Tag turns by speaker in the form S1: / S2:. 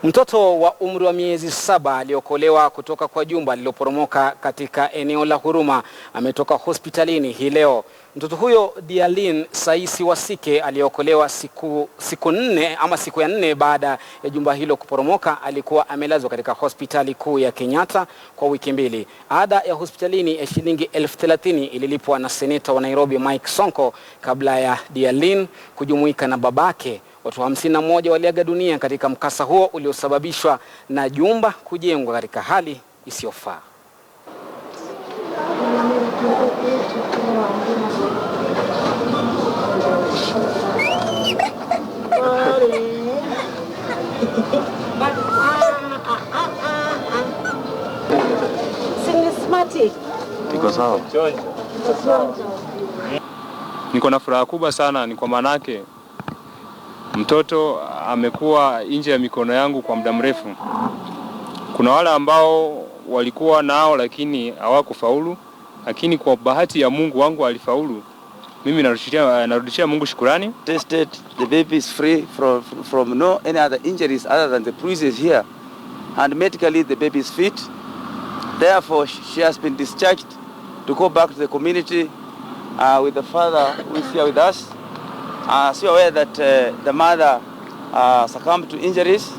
S1: Mtoto wa umri wa miezi 7 aliokolewa kutoka kwa jumba lililoporomoka katika eneo la Huruma ametoka hospitalini hii leo. Mtoto huyo Dialin Saisi Wasike aliokolewa siku ya 4 baada ya jumba hilo kuporomoka. Alikuwa amelazwa katika hospitali kuu ya Kenyatta kwa wiki 2. Ada ya hospitalini ya shilingi 30,000 ililipwa na seneta wa Nairobi Mike Sonko kabla ya Dialin kujumuika na babake. Watu 51 waliaga dunia katika mkasa huo uliosababishwa na jumba kujengwa katika hali isiyofaa.
S2: Niko sawa. Niko na furaha kubwa sana, ni kwa manake mtoto amekuwa nje ya mikono yangu kwa muda mrefu. Kuna wale ambao walikuwa nao lakini hawakufaulu, lakini kwa bahati ya Mungu wangu alifaulu. Mimi narudishia Mungu shukrani.
S3: Tested, the baby is free from no any other injuries other than the bruises here, and medically the baby is fit. Therefore she has been discharged to go back to the community with the father who is here with us. So aware that the mother succumbed to injuries.